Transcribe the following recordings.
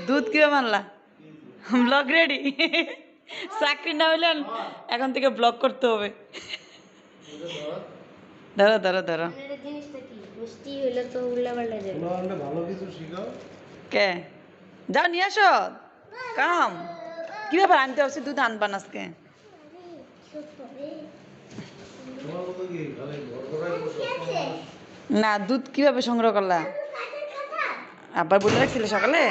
দুধ কিভাবে মানলা? Blog ready? চাকরি না হইলে এখন থেকে ব্লগ করতে হবে। ধরো ধরো ধরো। কে যাও নিয়ে আসো কাম। কি ব্যাপার আনতে আসছি দুধ আনবান আজকে? না দুধ কিভাবে সংগ্রহ করলা? আবার বলে রাখছিলে সকালে?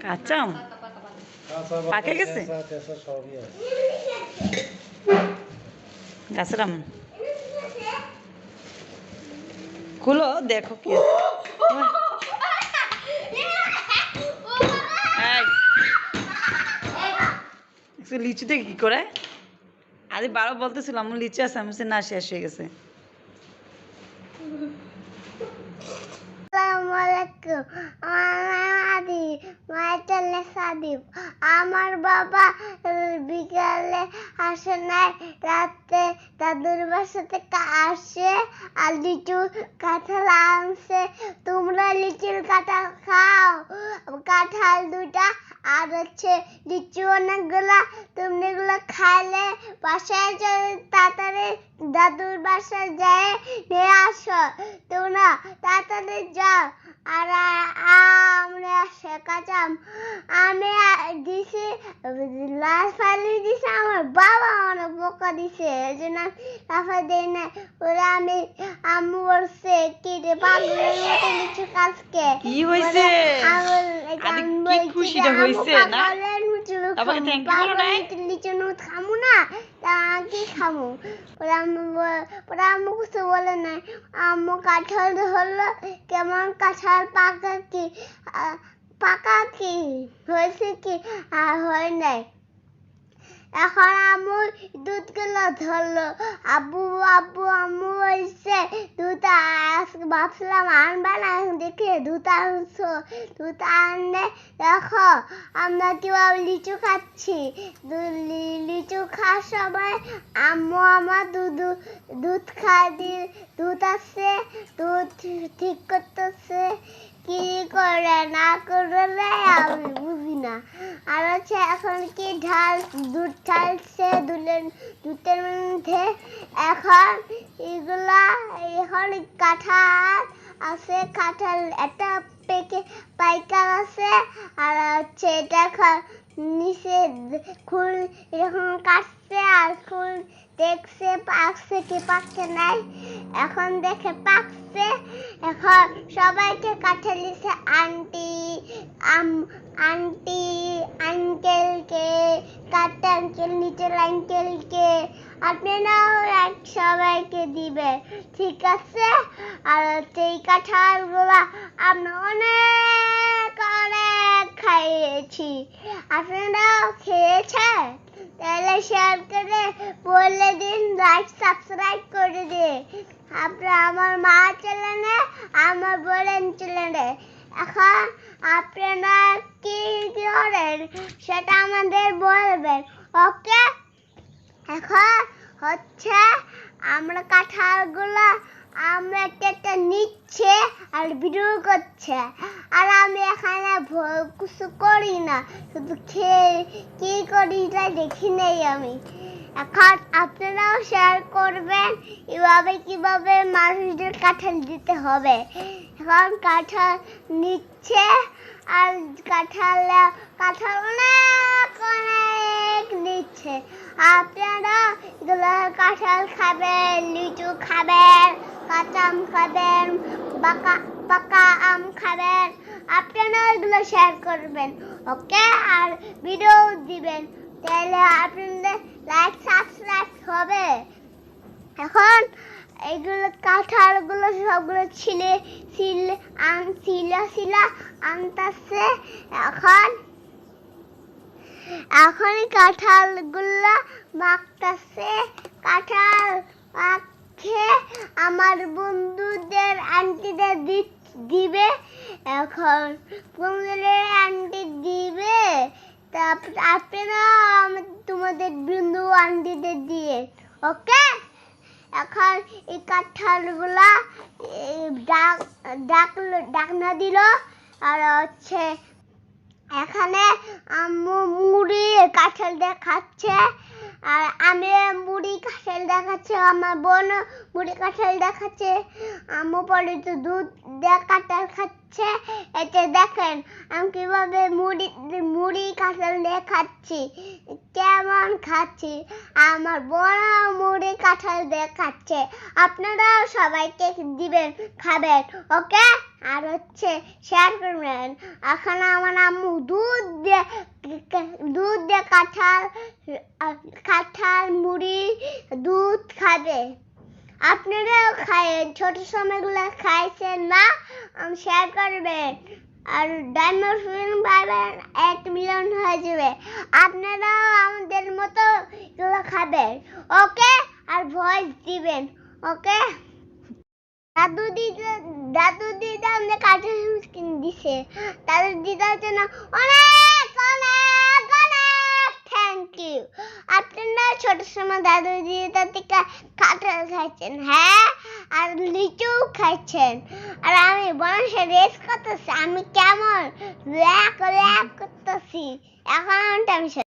কাঁচাম পাকে গেছে গাছের আম। খুলো দেখো কি লিচু থেকে কি করে? আরে বারো বলতেছিলাম লিচু আছে, আমি না শেষ হয়ে গেছে। আমার বাবা বিকালে আসে নাই, রাতে দাদুর বাসা থেকে আসে আর লিচু কাঁঠাল আনছে। তোমরা লিচুর কাঁঠাল খাও, কাঁঠাল দুটা আর হচ্ছে লিচু অনেকগুলা। তুমি এগুলো খাইলে বাসায় তাড়াতাড়ি দাদুর বাসায় যায় নিয়ে আসো। তোমরা তাড়াতাড়ি যাও। আর আমরা আসে কাঁচাম আমি দিছি, লাল ফালি দিছে। আমার বাবা অনেক বোকা দিছে, এই জন্য লাফা দেয় না। ওরা আমি আম্মু বলছে কি রে পাগলের মতো লিচু কাজকে কি হইছে? কি খুশিটা হইছে না? আবার থ্যাংক ইউ বলো না? লিচু নুত খামু না, তা কি খামু? ওরা আম্মু কিছু বলে নাই। আম্মু কাঁঠাল ধরলো, কেমন কাঁঠাল পাকা কি হয়েছে কি আর হয় নাই। এখন আম্মু দুধ গুলো ধরলো। আব্বু আব্বু আম্মু হয়েছে দুধ ভাবছিলাম আনবা না, দেখে দুধ আনছো। দুধ আনলে দেখো আমরা কিভাবে লিচু খাচ্ছি। লিচু খাওয়ার সময় আম্মু আমার দুধ খাই দিয়ে দুধ আছে, দুধ ঠিক করতেছে কি করে না করলে আমি বুঝি না। আর হচ্ছে এখন কি দুধ ঢালছে দুধের মধ্যে। এখন এগুলা এখন কাঁঠাল আছে, কাঁঠাল একটা পাইকার আছে আর হচ্ছে এটা নিচে খুল এরকম কাটছে আর খুল দেখছে পাকছে কি পাকছে নাই। এখন দেখে পাকছে। এখন সবাইকে কাঁঠাল দিছে, আন্টি আঙ্কেলকে, কাটা আঙ্কেল নিচের আঙ্কেলকে, আপনারাও সবাইকে দিবে, ঠিক আছে? আর এই কাঁঠালগুলা আমরা অনেক অনেক খাইয়েছি। আপনারাও খেয়েছেন? তাহলে শেয়ার করে বলে দিন, লাইক সাবস্ক্রাইব করে দিন। আপনারা আমার মা চ্যানেলে, আমার বোনের চ্যানেলে। এখন আপনারা কি করেন সেটা আমাদের বলবেন, ওকে? এখন হচ্ছে আমরা কাঁঠালগুলো আমরা একটা নিচ্ছে আর ভিডিও করছে, আর আমি এখানে কিছু করি না, শুধু খেয়ে কি করি তাই দেখি নেই আমি। এখন আপনারাও শেয়ার করবেন কিভাবে মানুষদের কাঁঠাল দিতে হবে। এখন কাঁঠাল নিচ্ছে আর কাঁঠাল অনেক অনেক নিচ্ছে। আপনারা এগুলো কাঁঠাল খাবেন, লিচু খাবেন, কাঁচা আম খাবেন, পাকা আম খাবেন। আপনারা এগুলো শেয়ার করবেন, ওকে? আর ভিডিও দিবেন, তাহলে আপনাদের লাইক সাবস্ক্রাইব হবে। এখন এইগুলো কাঁঠালগুলো সবগুলো ছিলে আনতেছে। এখন কাঁঠালগুলো মাখতেছে। কাঁঠাল মাখে আমার বন্ধুদের আন্টিদের দিবে। এখন বন্ধুদের আন্টি দিবে, আপনারা তোমাদের বন্ধু আন্টিদের দিয়ে ওকে এখন এই কাঁঠালগুলা ডাকনা দিল আর হচ্ছে এখানে আম্মু মুড়ি কাঁঠাল দিয়ে খাচ্ছে আর আমি মুড়ি কাঁঠাল দেখাচ্ছে আমার বোন মুড়ি কাঁঠাল দেখাচ্ছে আম্মু পরে তো দুধ দিয়ে কাঁঠাল খাচ্ছে এতে দেখেন আমি কিভাবে মুড়ি কাঁঠাল দিয়ে খাচ্ছি কেমন খাচ্ছি আমার বোন মুড়ি কাঁঠাল দিয়ে খাচ্ছে আপনারাও সবাইকে দিবেন খাবেন ওকে আর হচ্ছে শেয়ার করবেন এখন আমার আম্মু দুধ দিয়ে কাঁঠাল মুড়ি দুধ খাবে আপনারাও খায়েন ছোট সময়গুলো খাইছেন না শেয়ার করবেন আর ডায়মন্ড ফিল্ম পাবেন 1 মিলিয়ন হয়ে যাবে আপনারাও আমাদের মতো এগুলো খাবেন ওকে আর ভয়েস দিবেন ওকে দাদু দিদা আমাদের কার্টুন কিনে দিছে দাদু দিদার জন্য অনেক অনেক অনেক থ্যাংক ইউ আপনারা ছোট সময় দাদু দিদার থেকে কাঁঠাল খাইছেন হ্যাঁ আর লিচু খাইছেন আর আমি বনসে রেস করতেছি আমি কেমন ল্যাক করতেছি এখন আমি